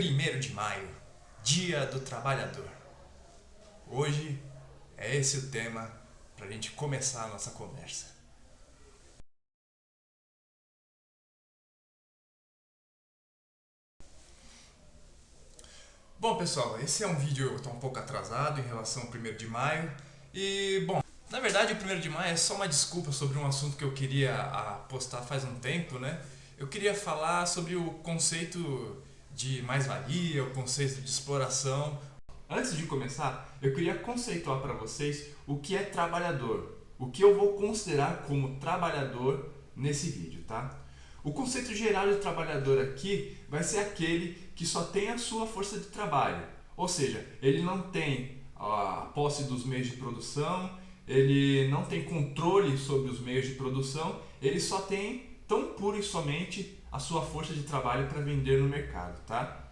1º de maio, Dia do Trabalhador. Hoje é esse o tema para a gente começar a nossa conversa. Bom pessoal, esse é um vídeo que está um pouco atrasado em relação ao 1º de maio e, bom, na verdade o 1º de maio é só uma desculpa sobre um assunto que eu queria postar faz um tempo, né? Eu queria falar sobre o conceito de mais-valia, o conceito de exploração. Antes de começar, eu queria conceituar para vocês o que é trabalhador, o que eu vou considerar como trabalhador nesse vídeo, tá? O conceito geral de trabalhador aqui vai ser aquele que só tem a sua força de trabalho, ou seja, ele não tem a posse dos meios de produção, ele não tem controle sobre os meios de produção, ele só tem tão puro e somente a sua força de trabalho para vender no mercado, tá?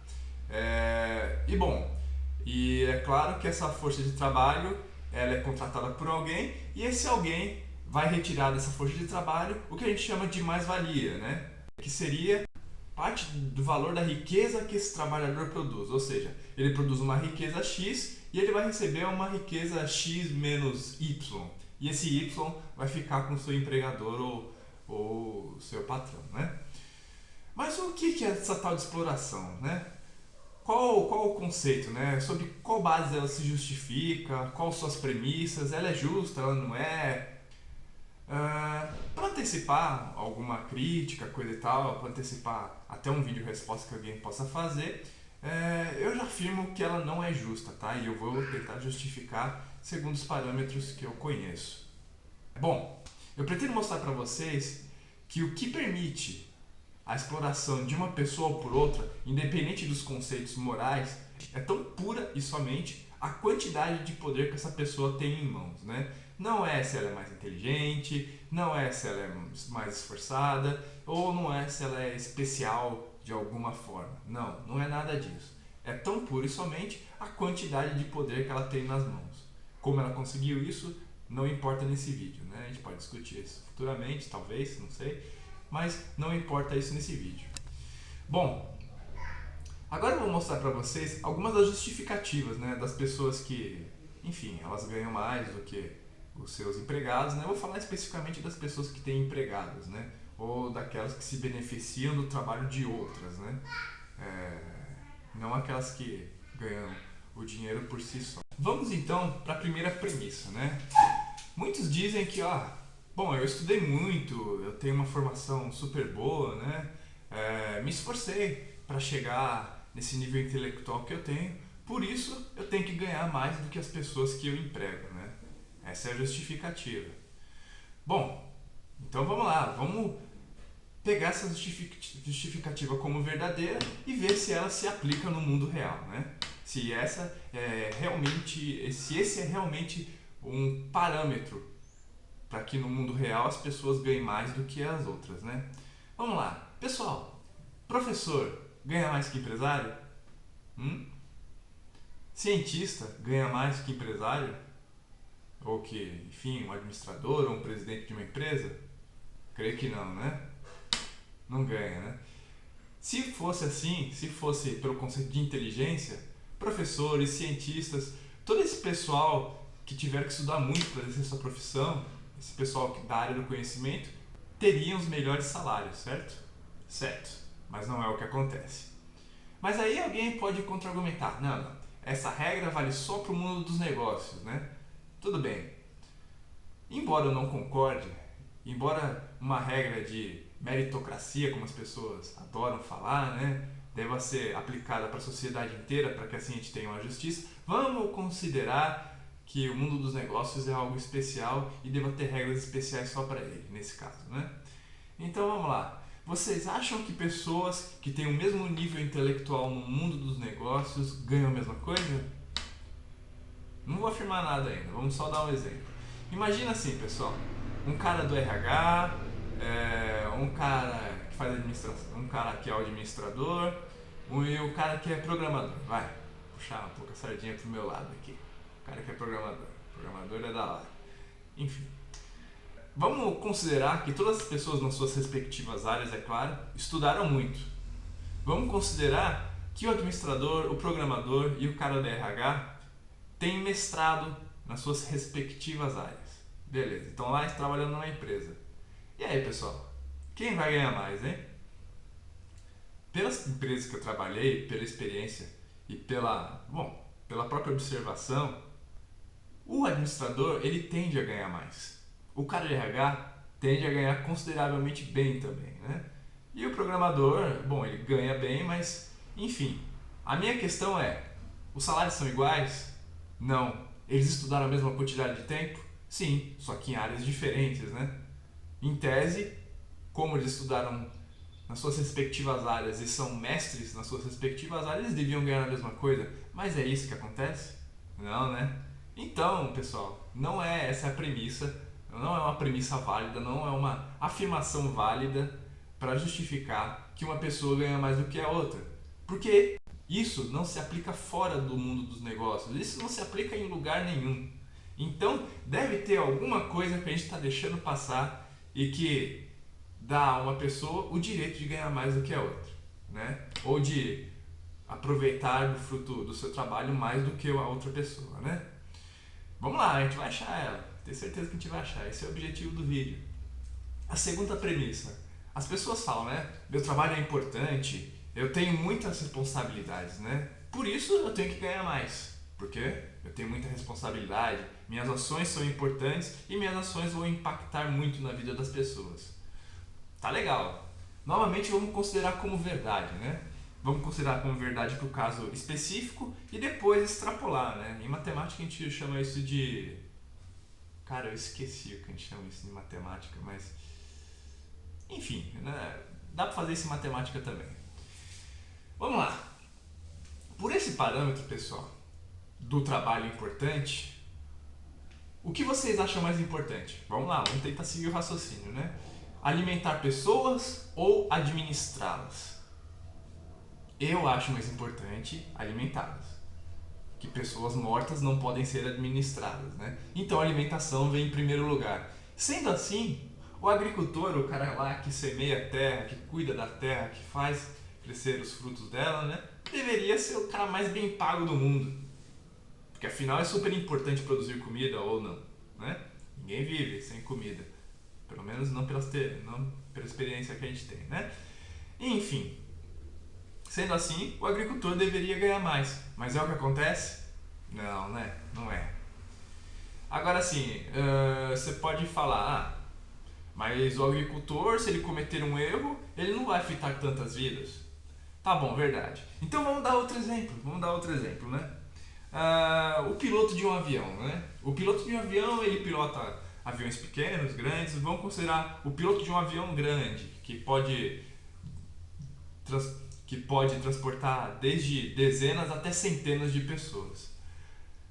E é claro que essa força de trabalho ela é contratada por alguém e esse alguém vai retirar dessa força de trabalho o que a gente chama de mais-valia, né? Que seria parte do valor da riqueza que esse trabalhador produz, ou seja, ele produz uma riqueza X e ele vai receber uma riqueza X menos Y, e esse Y vai ficar com o seu empregador ou seu patrão, né? Mas o que é essa tal de exploração, né? Qual o conceito, né? Sobre qual base ela se justifica, quais suas premissas, ela é justa, ela não é? Para antecipar alguma crítica, coisa e tal, para antecipar até um vídeo resposta que alguém possa fazer, eu já afirmo que ela não é justa, tá? E eu vou tentar justificar segundo os parâmetros que eu conheço. Bom, eu pretendo mostrar para vocês que o que permite a exploração de uma pessoa por outra, independente dos conceitos morais, é tão pura e somente a quantidade de poder que essa pessoa tem em mãos, né? Não é se ela é mais inteligente, não é se ela é mais esforçada, ou não é se ela é especial de alguma forma. Não, não é nada disso. É tão pura e somente a quantidade de poder que ela tem nas mãos. Como ela conseguiu isso, não importa nesse vídeo, né? A gente pode discutir isso futuramente, talvez, não sei, mas não importa isso nesse vídeo. Bom, agora eu vou mostrar para vocês algumas das justificativas, né, das pessoas que, enfim, elas ganham mais do que os seus empregados, né? Eu vou falar especificamente das pessoas que têm empregados, né? Ou daquelas que se beneficiam do trabalho de outras, né? Não aquelas que ganham o dinheiro por si só. Vamos então para a primeira premissa, né? Muitos dizem que, bom, eu estudei muito, eu tenho uma formação super boa, né? Me esforcei para chegar nesse nível intelectual que eu tenho, por isso eu tenho que ganhar mais do que as pessoas que eu emprego, né? Essa é a justificativa. Bom, então vamos lá, vamos pegar essa justificativa como verdadeira e ver se ela se aplica no mundo real, né? Se esse é realmente um parâmetro para que no mundo real as pessoas ganhem mais do que as outras, né? Vamos lá, pessoal, professor ganha mais que empresário? Cientista ganha mais que empresário? Ou que, enfim, um administrador ou um presidente de uma empresa? Creio que não, né? Não ganha, né? Se fosse assim, se fosse pelo conceito de inteligência, professores, cientistas, todo esse pessoal que tiver que estudar muito para exercer sua profissão, esse pessoal da área do conhecimento, teriam os melhores salários, certo? Certo, mas não é o que acontece. Mas aí alguém pode contra-argumentar, não, essa regra vale só para o mundo dos negócios, né? Tudo bem. Embora eu não concorde, embora uma regra de meritocracia, como as pessoas adoram falar, né, deva ser aplicada para a sociedade inteira para que assim a gente tenha uma justiça, vamos considerar que o mundo dos negócios é algo especial e deva ter regras especiais só para ele, nesse caso, né? Então vamos lá. Vocês acham que pessoas que têm o mesmo nível intelectual no mundo dos negócios ganham a mesma coisa? Não vou afirmar nada ainda, vamos só dar um exemplo. Imagina assim, pessoal, um cara do RH, um cara que faz administração, um cara que é o administrador e o cara que é programador. Vai, puxar um pouco a sardinha pro meu lado aqui. O cara que é programador. Programador é da hora. Enfim. Vamos considerar que todas as pessoas nas suas respectivas áreas, é claro, estudaram muito. Vamos considerar que o administrador, o programador e o cara da RH têm mestrado nas suas respectivas áreas. Beleza, então lá trabalhando numa empresa. E aí, pessoal, quem vai ganhar mais, hein? Pelas empresas que eu trabalhei, pela experiência e pela própria observação, o administrador ele tende a ganhar mais. O cara de RH tende a ganhar consideravelmente bem também, né? E o programador, bom, ele ganha bem, mas enfim. A minha questão é, os salários são iguais? Não. Eles estudaram a mesma quantidade de tempo? Sim, só que em áreas diferentes, né? Em tese, como eles estudaram nas suas respectivas áreas e são mestres nas suas respectivas áreas, eles deviam ganhar a mesma coisa. Mas é isso que acontece? Não, né? Então, pessoal, não é essa a premissa, não é uma premissa válida, não é uma afirmação válida para justificar que uma pessoa ganha mais do que a outra. Porque isso não se aplica fora do mundo dos negócios, isso não se aplica em lugar nenhum. Então, deve ter alguma coisa que a gente está deixando passar e que dá a uma pessoa o direito de ganhar mais do que a outra, né? Ou de aproveitar do fruto do seu trabalho mais do que a outra pessoa, né? Vamos lá, a gente vai achar ela, tenho certeza que a gente vai achar, esse é o objetivo do vídeo. A segunda premissa, as pessoas falam, né? Meu trabalho é importante, eu tenho muitas responsabilidades, né? Por isso eu tenho que ganhar mais, porque eu tenho muita responsabilidade, minhas ações são importantes e minhas ações vão impactar muito na vida das pessoas. Tá legal. Novamente vamos considerar como verdade, né? Vamos considerar como verdade para o caso específico e depois extrapolar, né? Em matemática a gente chama isso de... Cara, eu esqueci o que a gente chama isso de matemática, mas... Enfim, né? Dá para fazer isso em matemática também. Vamos lá. Por esse parâmetro, pessoal, do trabalho importante, o que vocês acham mais importante? Vamos lá, vamos tentar seguir o raciocínio, né? Alimentar pessoas ou administrá-las? Eu acho mais importante alimentá-las. Que pessoas mortas não podem ser administradas, né? Então a alimentação vem em primeiro lugar. Sendo assim, o agricultor, o cara lá que semeia a terra, que cuida da terra, que faz crescer os frutos dela, né? Deveria ser o cara mais bem pago do mundo. Porque afinal é super importante produzir comida ou não, né? Ninguém vive sem comida. Pelo menos não pela experiência que a gente tem, né? Enfim, sendo assim, o agricultor deveria ganhar mais. Mas é o que acontece? Não, né? Não é. Agora sim, você pode falar, mas o agricultor, se ele cometer um erro, ele não vai afetar tantas vidas. Tá bom, verdade. Então vamos dar outro exemplo, né? O piloto de um avião, né? O piloto de um avião, ele pilota aviões pequenos, grandes. Vamos considerar o piloto de um avião grande, que pode transportar desde dezenas até centenas de pessoas.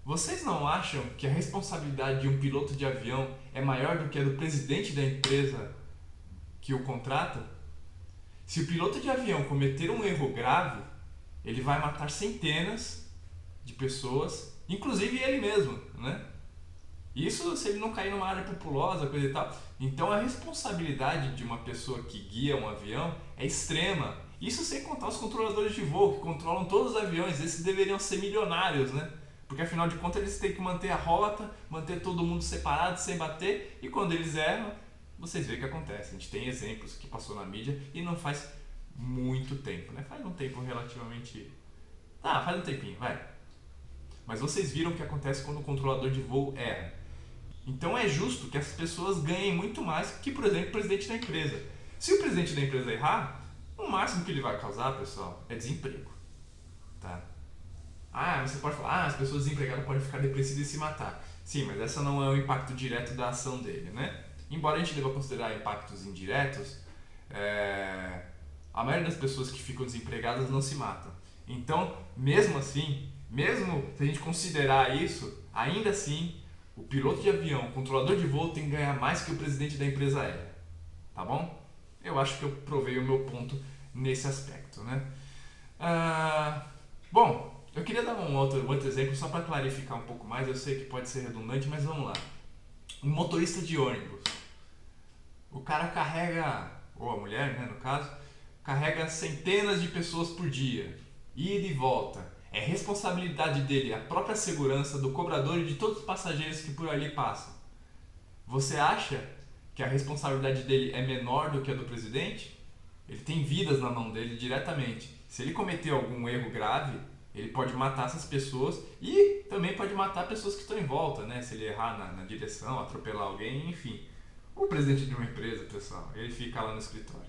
Vocês não acham que a responsabilidade de um piloto de avião é maior do que a do presidente da empresa que o contrata? Se o piloto de avião cometer um erro grave, ele vai matar centenas de pessoas, inclusive ele mesmo, né? Isso se ele não cair numa área populosa, coisa e tal. Então a responsabilidade de uma pessoa que guia um avião é extrema. Isso sem contar os controladores de voo, que controlam todos os aviões. Esses deveriam ser milionários, né? Porque afinal de contas eles têm que manter a rota, manter todo mundo separado, sem bater. E quando eles erram, vocês veem o que acontece. A gente tem exemplos que passou na mídia e não faz muito tempo, né? Faz um tempo relativamente... faz um tempinho, vai. Mas vocês viram o que acontece quando o controlador de voo erra. Então é justo que essas pessoas ganhem muito mais que, por exemplo, o presidente da empresa. Se o presidente da empresa errar, o máximo que ele vai causar, pessoal, é desemprego. Tá? Você pode falar, as pessoas desempregadas podem ficar depressivas e se matar. Sim, mas essa não é o impacto direto da ação dele, né? Embora a gente deva considerar impactos indiretos, a maioria das pessoas que ficam desempregadas não se matam. Então, mesmo assim, mesmo se a gente considerar isso, ainda assim, o piloto de avião, o controlador de voo tem que ganhar mais que o presidente da empresa aérea. Tá bom? Eu acho que eu provei o meu ponto nesse aspecto, né? Bom, eu queria dar um outro exemplo só para clarificar um pouco mais. Eu sei que pode ser redundante, mas vamos lá. Um motorista de ônibus. O cara carrega, ou a mulher, né, no caso, carrega centenas de pessoas por dia. ida e volta. É responsabilidade dele, a própria segurança do cobrador e de todos os passageiros que por ali passam. Você acha que a responsabilidade dele é menor do que a do presidente? Ele tem vidas na mão dele diretamente. Se ele cometer algum erro grave, ele pode matar essas pessoas e também pode matar pessoas que estão em volta, né? Se ele errar na direção, atropelar alguém, enfim. O presidente de uma empresa, pessoal, ele fica lá no escritório.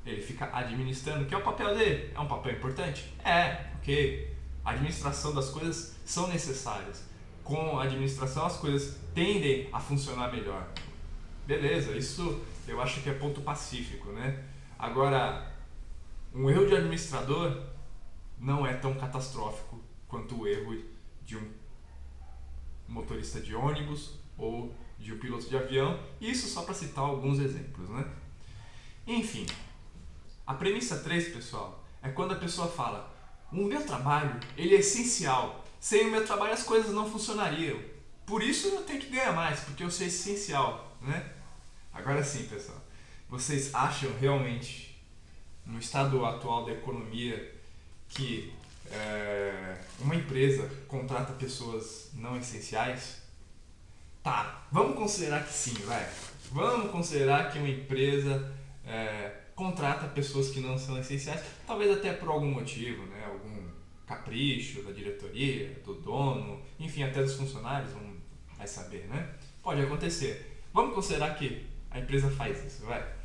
Ele fica administrando, que é o papel dele. É um papel importante? É, ok. A administração das coisas são necessárias. Com a administração as coisas tendem a funcionar melhor. Beleza, isso eu acho que é ponto pacífico, né? Agora, um erro de administrador não é tão catastrófico quanto o erro de um motorista de ônibus ou de um piloto de avião. Isso só para citar alguns exemplos, né? Enfim, a premissa 3, pessoal, é quando a pessoa fala: o meu trabalho, ele é essencial. Sem o meu trabalho as coisas não funcionariam. Por isso eu tenho que ganhar mais, porque eu sou essencial, né? Agora sim, pessoal, vocês acham realmente, no estado atual da economia, que uma empresa contrata pessoas não essenciais? Tá, vamos considerar que sim, vai. Vamos considerar que uma empresa contrata pessoas que não são essenciais, talvez até por algum motivo, né? Algum capricho da diretoria, do dono, enfim, até dos funcionários, vai saber, né? Pode acontecer. Vamos considerar que a empresa faz isso, vai.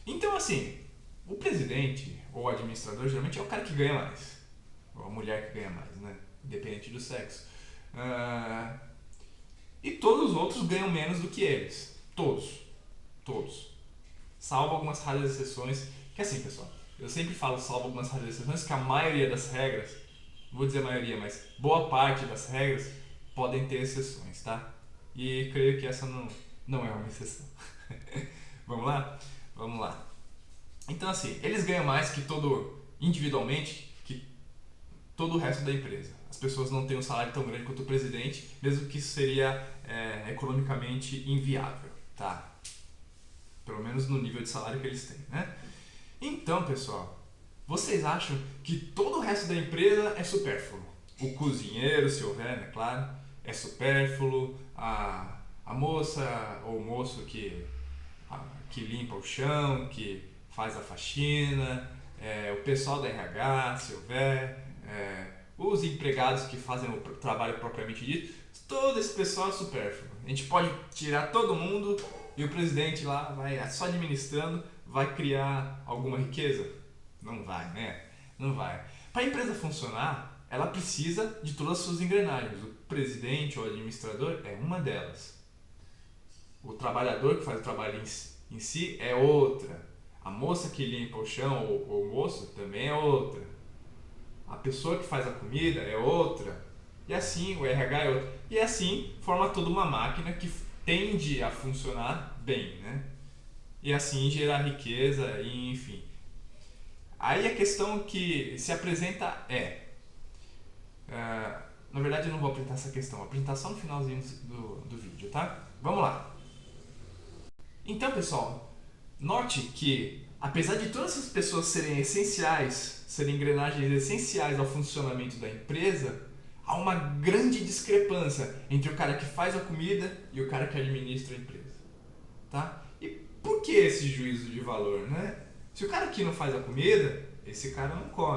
Então, assim, o presidente ou o administrador geralmente é o cara que ganha mais, ou a mulher que ganha mais, né? Independente do sexo. E todos os outros ganham menos do que eles. Todos. Salvo algumas raras exceções. Que assim, pessoal, eu sempre falo salvo algumas raras exceções, que a maioria das regras, vou dizer a maioria, mas boa parte das regras podem ter exceções, tá? E creio que essa não é uma exceção. Vamos lá? Vamos lá. Então assim, eles ganham mais que individualmente, que todo o resto da empresa. As pessoas não têm um salário tão grande quanto o presidente, mesmo que isso seria economicamente inviável, tá? Pelo menos no nível de salário que eles têm, né? Então, pessoal, vocês acham que todo o resto da empresa é supérfluo? O cozinheiro, se houver, né, claro, é supérfluo, a moça ou o moço que limpa o chão, que faz a faxina, o pessoal da RH, se houver, os empregados que fazem o trabalho propriamente dito, todo esse pessoal é supérfluo. A gente pode tirar todo mundo e o presidente lá vai só administrando, vai criar alguma riqueza? Não vai, né? Não vai. Para a empresa funcionar, ela precisa de todas as suas engrenagens. O presidente ou administrador é uma delas. O trabalhador que faz o trabalho em si é outra. A moça que limpa o chão ou o moço também é outra. A pessoa que faz a comida é outra. E assim, o RH é outro. E assim, forma toda uma máquina que tende a funcionar bem, né? E assim gerar riqueza e enfim. Aí a questão que se apresenta na verdade eu não vou apresentar essa questão, vou apresentar só no finalzinho do vídeo, tá? Vamos lá. Então, pessoal, note que apesar de todas essas pessoas serem essenciais, serem engrenagens essenciais ao funcionamento da empresa, há uma grande discrepância entre o cara que faz a comida e o cara que administra a empresa, tá? E por que esse juízo de valor, né? Se o cara aqui não faz a comida, esse cara não come.